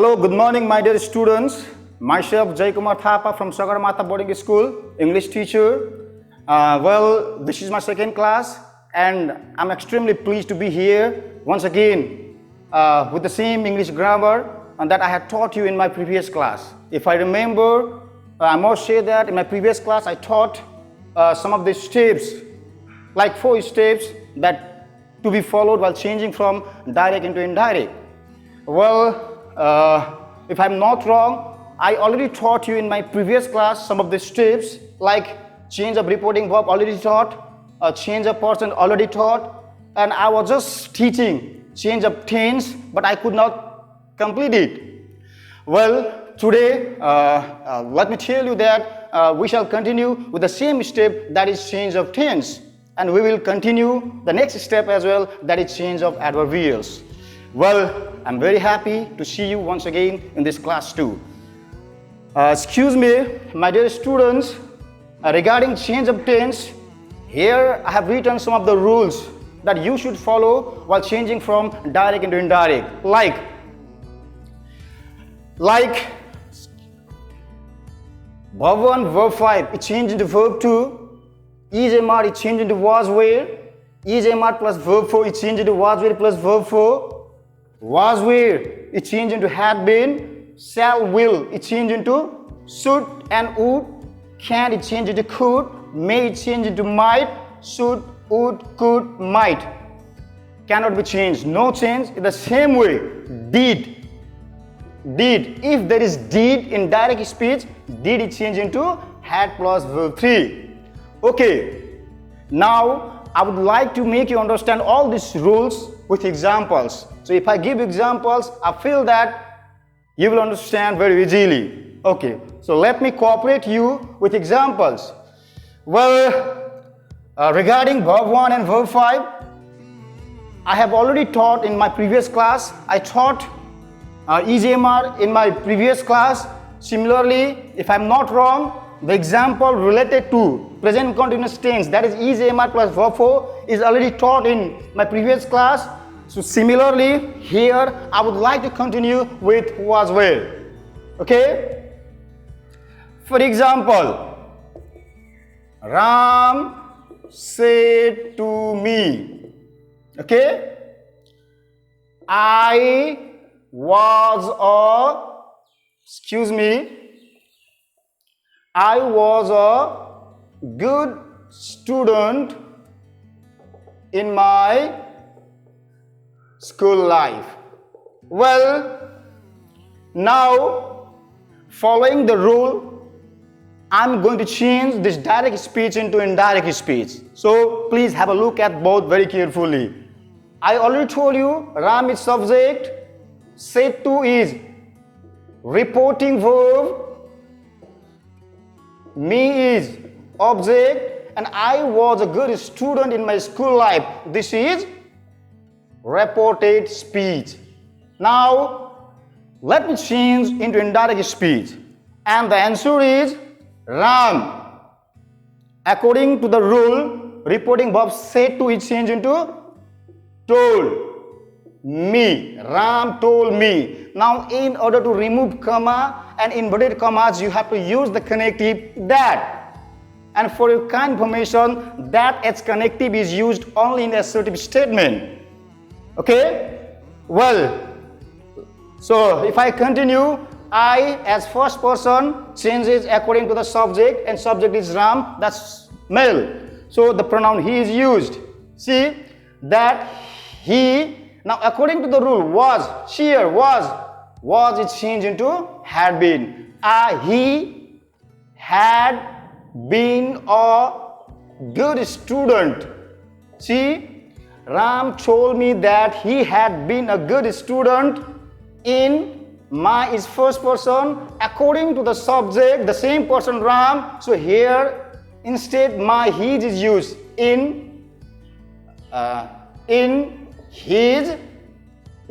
Hello, good morning, my dear students. Myself, Kumar Thapa from Sagarmatha boarding school, English teacher. This is my second class, and I'm extremely pleased to be here once again with the same English grammar that I had taught you in my previous class. If I remember, I must say that in my previous class I taught some of the steps, like 4 steps that to be followed while changing from direct into indirect. If I'm not wrong, I already taught you in my previous class some of the steps, like change of reporting verb already taught, change of person already taught, and I was just teaching change of tense, but I could not complete it. Today, let me tell you that we shall continue with the same step, that is change of tense, and we will continue the next step as well, that is change of adverbials. I'm very happy to see you once again in this class too. Excuse me, my dear students, regarding change of tense, here I have written some of the rules that you should follow while changing from direct into indirect. Like verb 1, verb 5, it changed into verb 2. Is MR, it changed into was where. Is MR plus verb 4, it changed into was where plus verb 4. Was where, it changed into had been. Shall, will, it changed into should and would. Can, it changed into could. May, it changed into might. Should, would, could, might. Cannot be changed. No change. In the same way, did. If there is did in direct speech, did it change into had plus verb 3. Okay. Now, I would like to make you understand all these rules with examples. So if I give examples, I feel that you will understand very easily. Okay, so let me cooperate you with examples. Regarding verb 1 and verb 5, I have already taught in my previous class. I taught EJMR in my previous class. Similarly, if I'm not wrong, the example related to present continuous tense, that is EJMR plus verb 4, is already taught in my previous class. So similarly, here I would like to continue with was where. Okay? For example, Ram said to me, okay, I was a good student in my school life. Now, following the rule, I'm going to change this direct speech into indirect speech. So please have a look at both very carefully. I already told you Ram is subject, said to is reporting verb, me is object, and I was a good student in my school life. This is reported speech. Now, let me change into indirect speech. And the answer is Ram. According to the rule, reporting verb said to is changed into told me. Ram told me. Now, in order to remove comma and inverted commas, you have to use the connective that. And for your kind information, that as connective is used only in assertive statement. Okay? So if I continue, I as first person changes according to the subject, and subject is Ram, that's male. So the pronoun he is used. See that he, now according to the rule, was, here was it changed into had been. He had been a good student. See, Ram told me that he had been a good student in my is first person according to the subject, the same person Ram. So here instead my his is used in his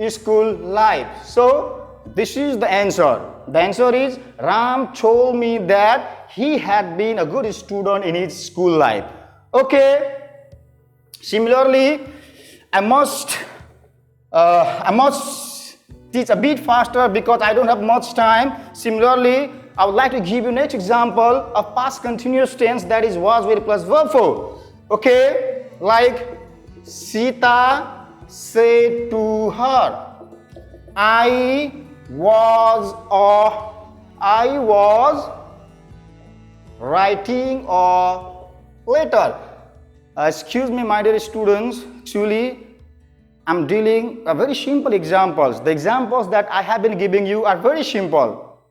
school life. So this is the answer. The answer is Ram told me that he had been a good student in his school life. Okay. Similarly, I must teach a bit faster because I don't have much time. Similarly, I would like to give you next example of past continuous tense, that is was where plus verb 4. Okay, like Sita said to her, I was writing a letter. Excuse me, my dear students, actually I'm dealing a very simple examples. The examples that I have been giving you are very simple.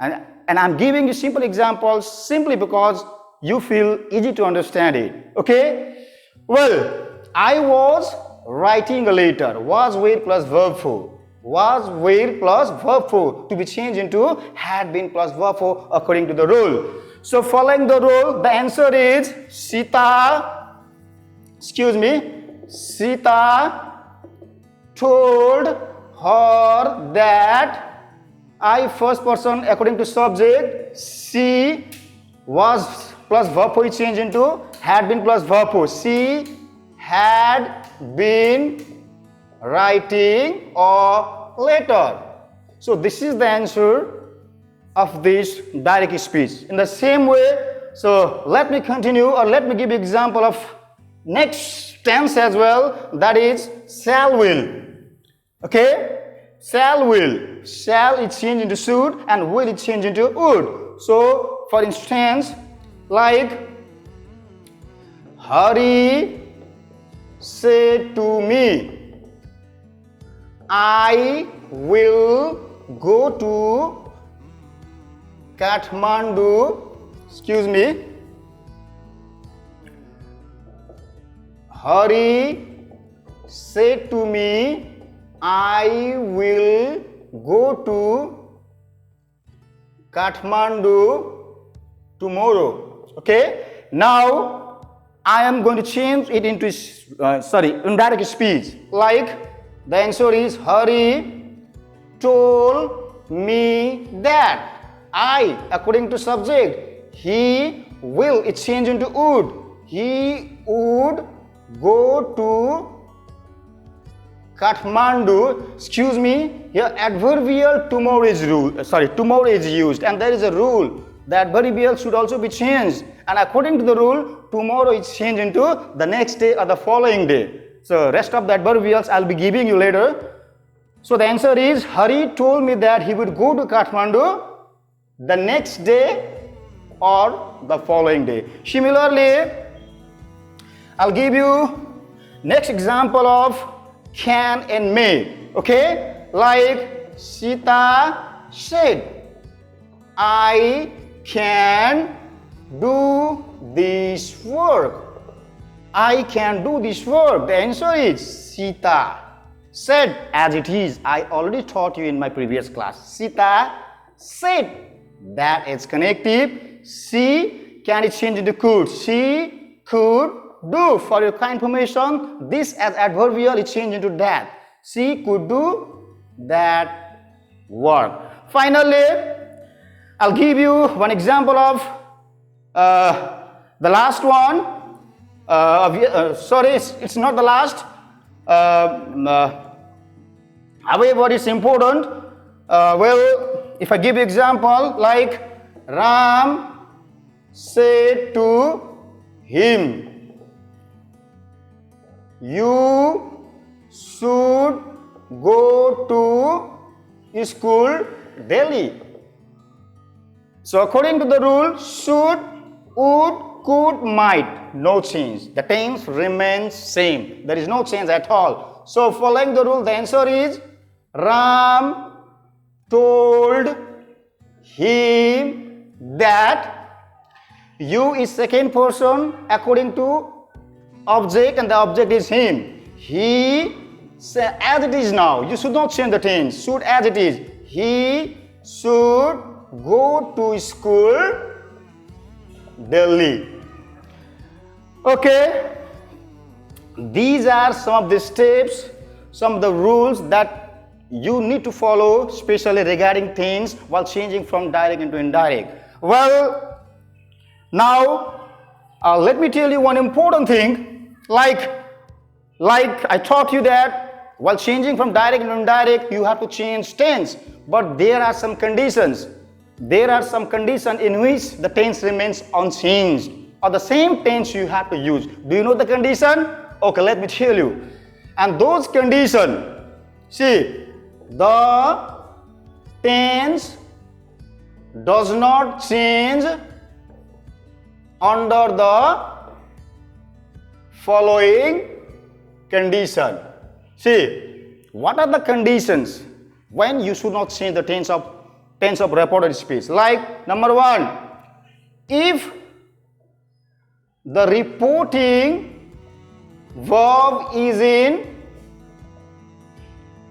And I'm giving you simple examples simply because you feel easy to understand it. Okay? Well, I was writing a letter. Was where plus verb 4. Was where plus verb 4 to be changed into had been plus verb 4 according to the rule. So following the rule, the answer is Sita told her that I first person according to subject, she was plus verb 4 is changed into had been plus verb 4. She had been writing a letter. So this is the answer of this direct speech. In the same way, so let me continue or let me give you example of next tense as well, that is shall will. Okay? Shall will. Shall is changed into should and will is changed into would. So for instance, like Hari said to me, I will go to Kathmandu. Excuse me. Hari said to me, I will go to Kathmandu tomorrow. Okay? Now, I am going to change it into, indirect speech. Like, the answer is, Hari told me that. I, according to subject, he will, it changed into would. He would go to Kathmandu. Excuse me, here adverbial tomorrow is used, and there is a rule that adverbial should also be changed, and according to the rule, tomorrow is changed into the next day or the following day. So rest of the adverbials I'll be giving you later. So the answer is, Hari told me that he would go to Kathmandu the next day or the following day. Similarly, I'll give you next example of can and may. Okay? Like Sita said, I can do this work. I can do this work. The answer is Sita said as it is. I already taught you in my previous class. Sita said, that is connective. She can is changed into could. She could do. For your kind information, this as adverbial is changed into that. She could do that work. Finally, I'll give you one example of the last one. Sorry, it's not the last. However, it's important. Well, if I give you example like Ram said to him, you should go to school daily. So according to the rule, should, would, could, might, no change. The tense remains same. There is no change at all. So following the rule, the answer is Ram told him that. You is second person according to object, and the object is him. He said as it is now. You should not change the tense. Should as it is. He should go to school daily. Okay. These are some of the steps, some of the rules that you need to follow, especially regarding things while changing from direct into indirect. Well, now let me tell you one important thing. Like I taught you that While changing from direct into indirect, you have to change tense. But there are some conditions. There are some conditions in which the tense remains unchanged, or the same tense you have to use. Do you know the condition? Okay, let me tell you. And those conditions, see, the tense does not change under the following condition. See, what are the conditions when you should not change the tense of reported speech? Like number one, if the reporting verb is in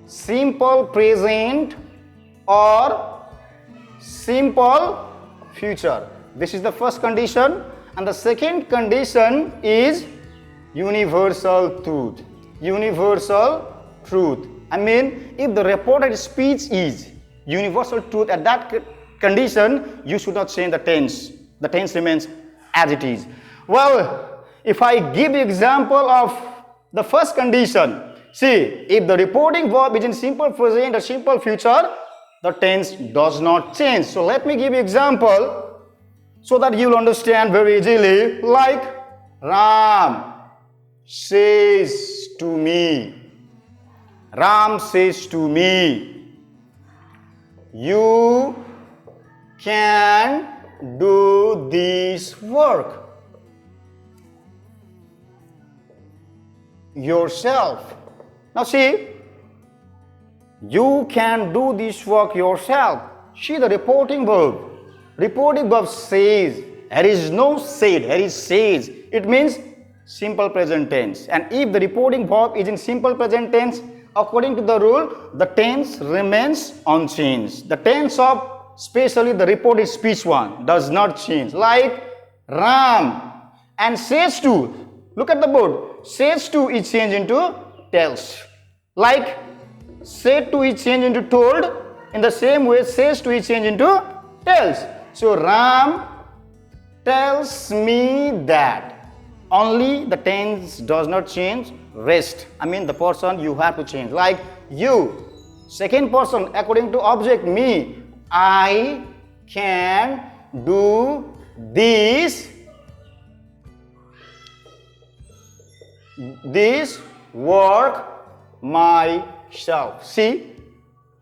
simple present or simple future. This is the first condition. And the second condition is universal truth. Universal truth. I mean, if the reported speech is universal truth, at that condition, you should not change the tense. The tense remains as it is. Well, if I give you example of the first condition, see, if the reporting verb is in simple present or simple future, the tense does not change. So let me give you example so that you will understand very easily. Like, Ram says to me. Ram says to me, you can do this work yourself. Now see, you can do this work yourself. See the reporting verb. Reporting verb says. There is no said, here is says. It means simple present tense. And if the reporting verb is in simple present tense, according to the rule, the tense remains unchanged. The tense of, especially the reported speech one, does not change. Like Ram and says to. Look at the board. Says to is changed into tells. Like said to is changed into told. In the same way, says to is changed into tells. So Ram tells me that. Only the tense does not change. Rest, I mean the person you have to change. Like you, second person, according to object me, I can do this work myself. See,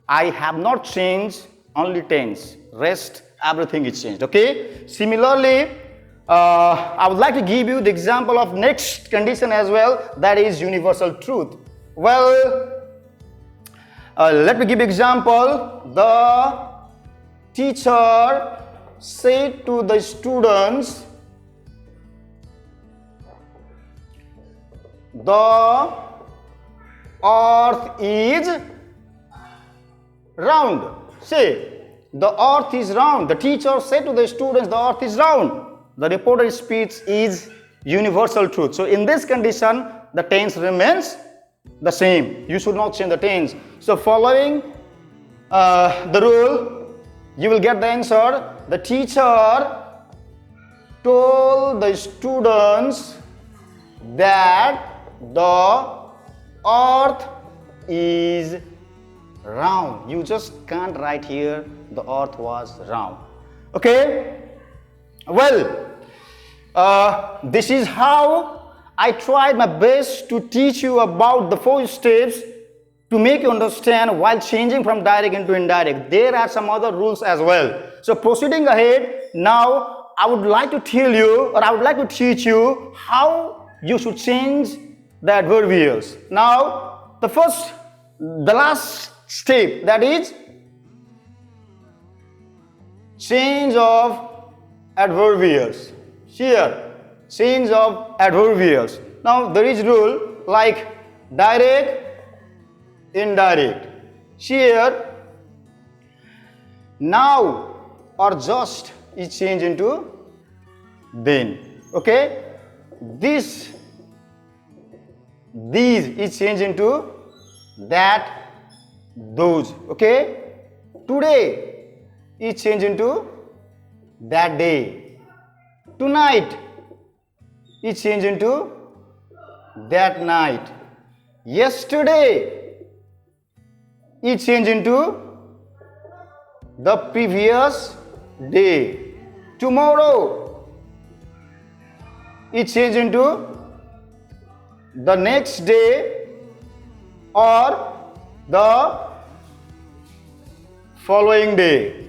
I have not changed, only tense. Rest, everything is changed. Okay. Similarly, I would like to give you the example of next condition as well, that is universal truth. Well, let me give you example. The teacher said to the students, the earth is round. Say, the earth is round. The teacher said to the students, the earth is round. The reported speech is universal truth. So in this condition, the tense remains the same. You should not change the tense. So following the rule, you will get the answer. The teacher told the students that the earth is round. You just can't write here the earth was round. Okay? Well, this is how I tried my best to teach you about the 4 steps to make you understand while changing from direct into indirect. There are some other rules as well. So proceeding ahead, now I would like to tell you, or I would like to teach you how you should change the adverbials. Now, the last step, that is change of adverbials. Here, change of adverbials. Now there is rule like direct, indirect. Here, now or just is changed into then. Okay, these is changed into that, those. Okay, today is changed into that day. Tonight is changed into that night. Yesterday it changed into the previous day. Tomorrow, it changed into the next day or the following day.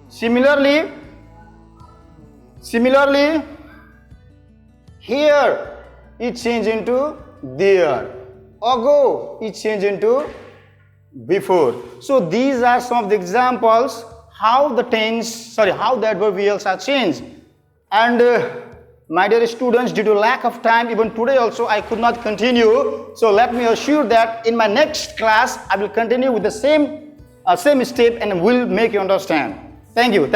Similarly, here it changed into there. Ago, it changed into before. So these are some of the examples how the adverbials are changed. And my dear students, due to lack of time, even today also I could not continue. So let me assure that in my next class I will continue with the same step and will make you understand. Thank you.